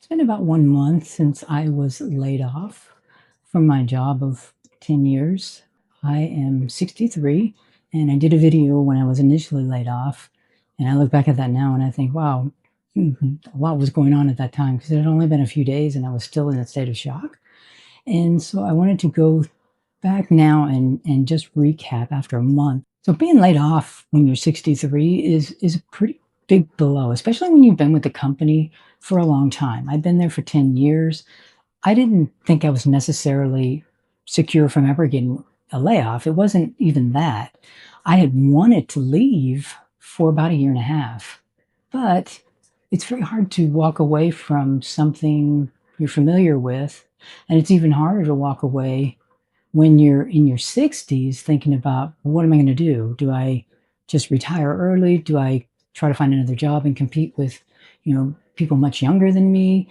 It's been about 1 month since I was laid off from my job of 10 years. I am 63, and I did a video when I was initially laid off, and I look back at that now and I think, wow, a lot was going on at that time because it had only been a few days and I was still in a state of shock. And so I wanted to go back now and just recap after a month. So being laid off when you're 63 is a pretty big blow, especially when you've been with the company for a long time. I've been there for 10 years. I didn't think I was necessarily secure from ever getting a layoff. It wasn't even that. I had wanted to leave for about a year and a half, but it's very hard to walk away from something you're familiar with. And it's even harder to walk away when you're in your 60s thinking about, "Well, what am I going to do? Do I just retire early? Do I try to find another job and compete with, people much younger than me?"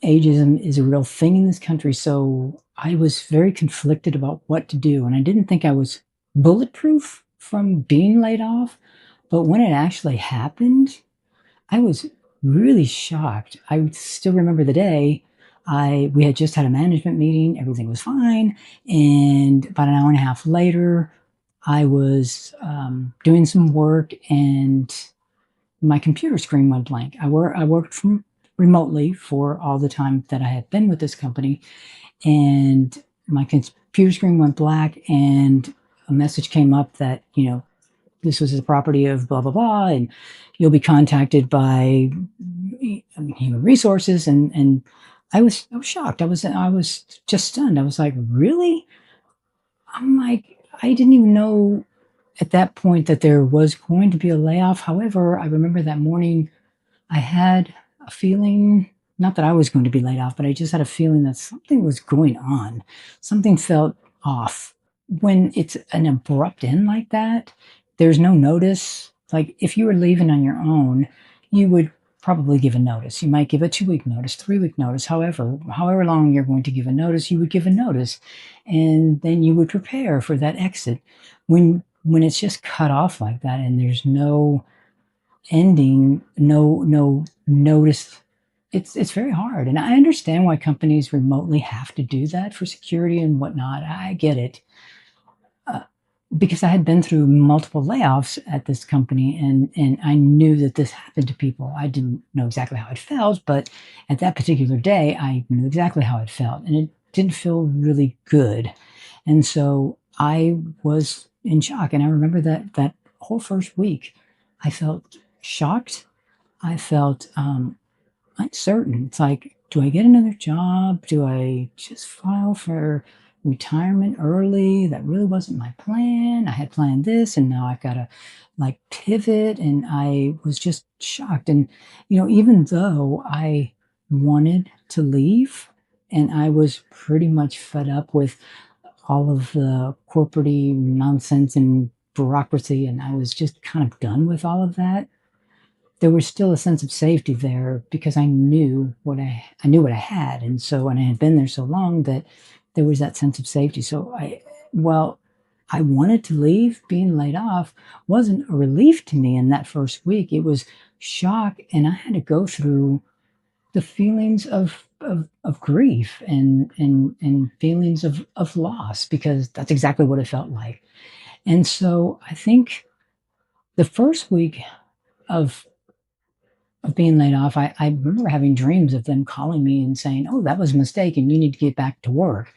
Ageism is a real thing in this country. So I was very conflicted about what to do. And I didn't think I was bulletproof from being laid off. But when it actually happened, I was really shocked. I still remember the day. We had just had a management meeting, everything was fine, and about an hour and a half later, I was doing some work, and my computer screen went blank. I worked from remotely for all the time that I had been with this company, and my computer screen went black, and a message came up that this was the property of blah blah blah, and you'll be contacted by human resources. And I was shocked. I was just stunned. I was like, really? I'm like, I didn't even know at that point that there was going to be a layoff. However, I remember that morning I had a feeling, not that I was going to be laid off, but I just had a feeling that something was going on. Something felt off. When it's an abrupt end like that, there's no notice. Like if you were leaving on your own, you would probably give a notice. You might give a 2-week notice, 3-week notice, however long you're going to give a notice, you would give a notice. And then you would prepare for that exit. When it's just cut off like that and there's no ending, no notice, it's very hard. And I understand why companies remotely have to do that for security and whatnot. I get it. Uh, because I had been through multiple layoffs at this company, and I knew that this happened to people. I didn't know exactly how it felt, but at that particular day, I knew exactly how it felt, and it didn't feel really good. And so I was in shock. And I remember that whole first week, I felt shocked. I felt uncertain. It's like, do I get another job? Do I just file for retirement early? That really wasn't my plan. I had planned this, and now I've got to like pivot. And I was just shocked. And, even though I wanted to leave and I was pretty much fed up with all of the corporate nonsense and bureaucracy, and I was just kind of done with all of that, there was still a sense of safety there because I knew what I had. And so, and I had been there so long that there was that sense of safety. So well, I wanted to leave. Being laid off wasn't a relief to me in that first week. It was shock. And I had to go through the feelings of grief and feelings of loss, because that's exactly what it felt like. And so I think the first week of being laid off, I remember having dreams of them calling me and saying, "Oh, that was a mistake and you need to get back to work."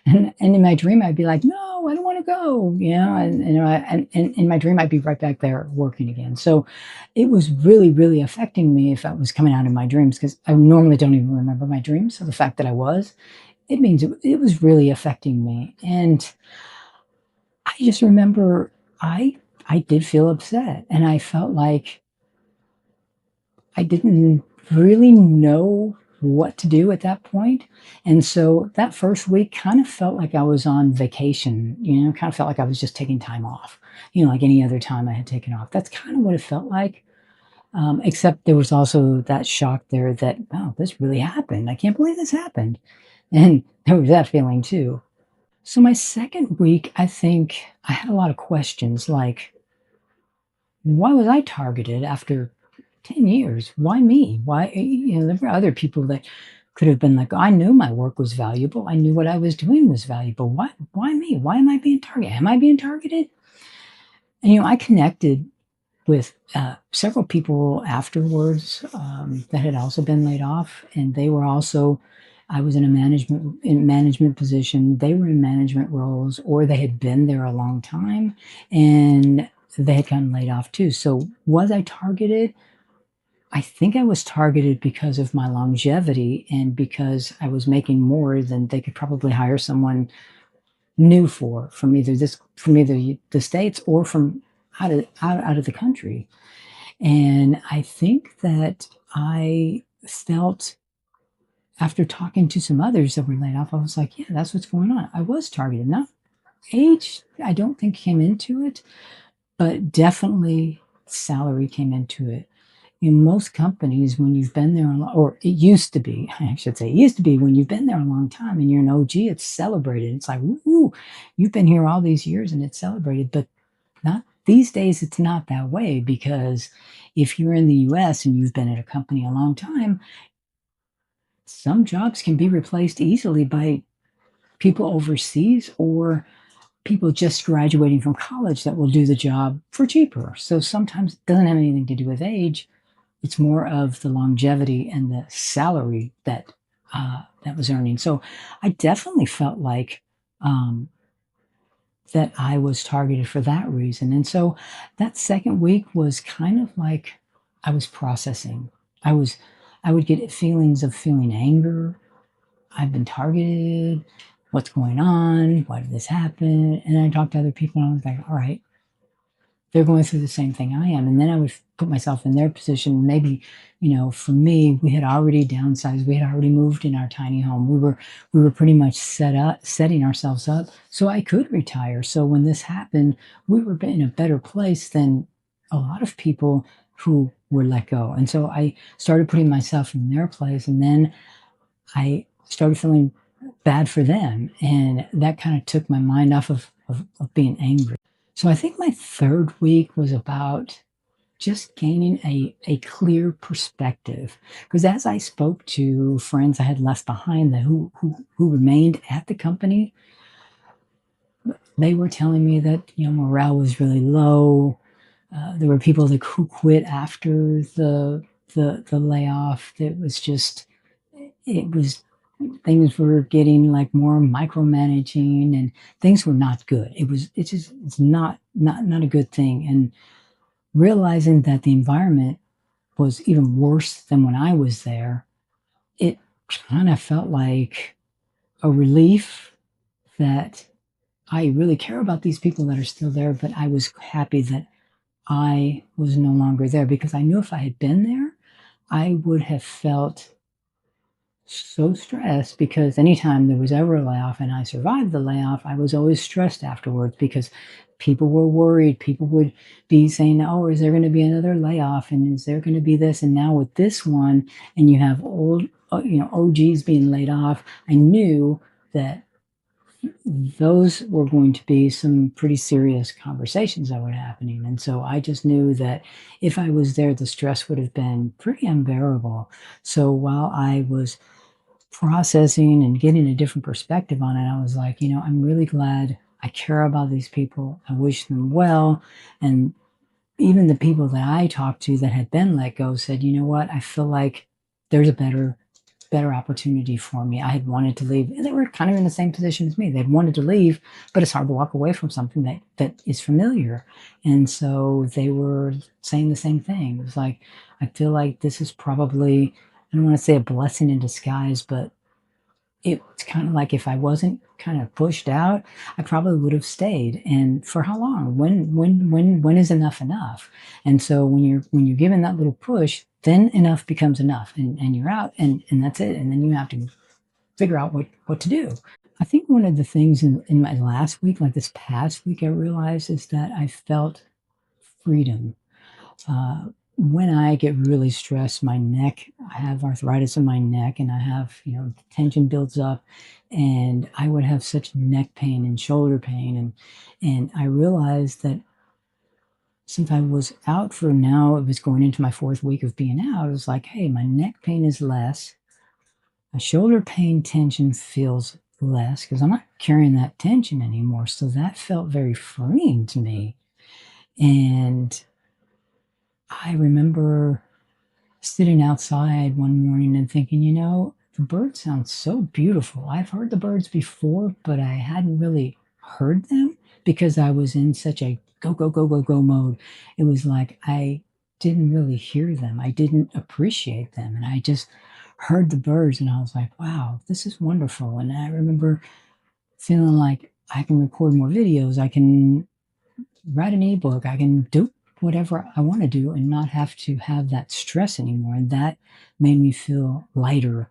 And in my dream, I'd be like, "No, I don't want to go," and in my dream, I'd be right back there working again. So it was really, really affecting me if that was coming out in my dreams, because I normally don't even remember my dreams. So the fact that it means it was really affecting me. And I just remember I did feel upset, and I felt like I didn't really know what to do at that point. And so that first week kind of felt like I was on vacation, kind of felt like I was just taking time off, like any other time I had taken off. That's kind of what it felt like. Except there was also that shock there that, oh, this really happened. I can't believe this happened. And there was that feeling too. So my second week, I think I had a lot of questions like, why was I targeted after 10 years. Why me? Why, there were other people that could have been like, I knew my work was valuable. I knew what I was doing was valuable. Why me? Why am I being targeted? Am I being targeted? And, I connected with several people afterwards that had also been laid off, and they were also. I was in management position. They were in management roles, or they had been there a long time, and they had gotten laid off too. So was I targeted? I think I was targeted because of my longevity and because I was making more than they could probably hire someone new from either the states or from out of the country. And I think that I felt after talking to some others that were laid off, I was like, yeah, that's what's going on. I was targeted. Now, age, I don't think came into it, but definitely salary came into it. In most companies, when you've been there, or it used to be, I should say, it used to be when you've been there a long time and you're an OG, it's celebrated. It's like, woo, you've been here all these years and it's celebrated. But not these days, it's not that way because if you're in the US and you've been at a company a long time, some jobs can be replaced easily by people overseas or people just graduating from college that will do the job for cheaper. So sometimes it doesn't have anything to do with age. It's more of the longevity and the salary that was earning. So I definitely felt like um, that I was targeted for that reason. And so that second week was kind of like I was processing. I was I would get feelings of feeling anger. I've been targeted. What's going on? Why did this happen? And I talked to other people and I was like, all right, they're going through the same thing I am. And then I would put myself in their position. Maybe, for me, we had already downsized. We had already moved in our tiny home. We were pretty much setting ourselves up so I could retire. So when this happened, we were in a better place than a lot of people who were let go. And so I started putting myself in their place. And then I started feeling bad for them. And that kind of took my mind off of being angry. So I think my third week was about just gaining a clear perspective. Because as I spoke to friends I had left behind that who remained at the company, they were telling me that morale was really low. There were people who quit after the layoff. It was things were getting like more micromanaging and things were not good. It's not a good thing. And realizing that the environment was even worse than when I was there, it kind of felt like a relief that I really care about these people that are still there, but I was happy that I was no longer there because I knew if I had been there, I would have felt so stressed because anytime there was ever a layoff and I survived the layoff, I was always stressed afterwards because people were worried. People would be saying, oh, is there going to be another layoff? And is there going to be this? And now with this one, and you have OGs being laid off, I knew that those were going to be some pretty serious conversations that were happening. And so I just knew that if I was there, the stress would have been pretty unbearable. So while I was processing and getting a different perspective on it, I was like, I'm really glad I care about these people. I wish them well. And even the people that I talked to that had been let go said, you know what, I feel like there's a better opportunity for me. I had wanted to leave. And they were kind of in the same position as me. They'd wanted to leave, but it's hard to walk away from something that is familiar. And so they were saying the same thing. It was like, I feel like this is probably, I don't want to say a blessing in disguise, but it's kind of like if I wasn't kind of pushed out, I probably would have stayed. And for how long? When is enough enough? And so when you're given that little push, then enough becomes enough, and you're out, and that's it. And then you have to figure out what to do. I think one of the things in my last week, like this past week, I realized is that I felt freedom. Uh, when I get really stressed, my neck, I have arthritis in my neck and I have, tension builds up and I would have such neck pain and shoulder pain. And I realized that since I was out for now, it was going into my 4th week of being out, it was like, "Hey, my neck pain is less. My shoulder pain tension feels less because 'cause I'm not carrying that tension anymore." So that felt very freeing to me. And I remember sitting outside one morning and thinking, the birds sound so beautiful. I've heard the birds before, but I hadn't really heard them because I was in such a go, go, go, go, go mode. It was like I didn't really hear them. I didn't appreciate them. And I just heard the birds and I was like, wow, this is wonderful. And I remember feeling like I can record more videos. I can write an ebook. I can do whatever I want to do and not have to have that stress anymore. And that made me feel lighter.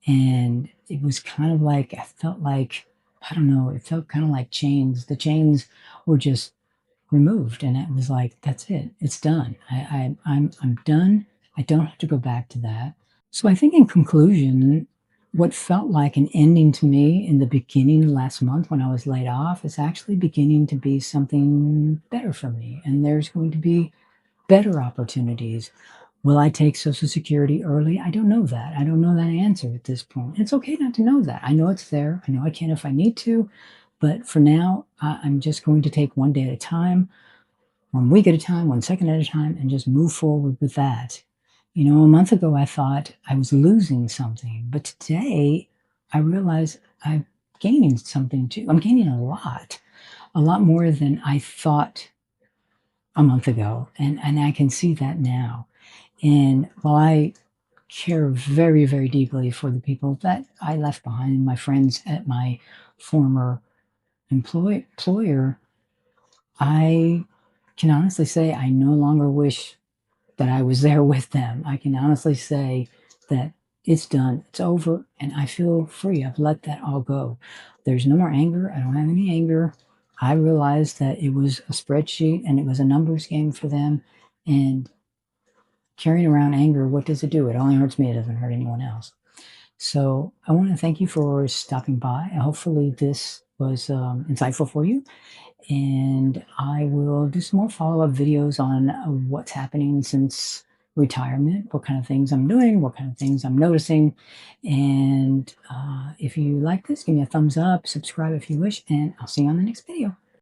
And it was kind of like, I felt like, I don't know, it felt kind of like chains. The chains were just removed. And it was like, that's it. It's done. I'm done. I don't have to go back to that. So I think in conclusion, what felt like an ending to me in the beginning last month when I was laid off is actually beginning to be something better for me. And there's going to be better opportunities. Will I take Social Security early? I don't know that. I don't know that answer at this point. It's okay not to know that. I know it's there. I know I can if I need to. But for now, I'm just going to take one day at a time, 1 week at a time, 1 second at a time, and just move forward with that. A month ago, I thought I was losing something, but today I realize I'm gaining something too. I'm gaining a lot more than I thought a month ago. And I can see that now. And while I care very, very deeply for the people that I left behind, my friends at my former employer, I can honestly say I no longer wish that I was there with them. I can honestly say that it's done, it's over, and I feel free. I've let that all go. There's no more anger. I don't have any anger. I realized that it was a spreadsheet and it was a numbers game for them. And carrying around anger, what does it do? It only hurts me, it doesn't hurt anyone else. So I want to thank you for stopping by. Hopefully, this was insightful for you. And I will do some more follow-up videos on what's happening since retirement, what kind of things I'm doing, what kind of things I'm noticing. And if you like this, give me a thumbs up, subscribe if you wish, and I'll see you on the next video.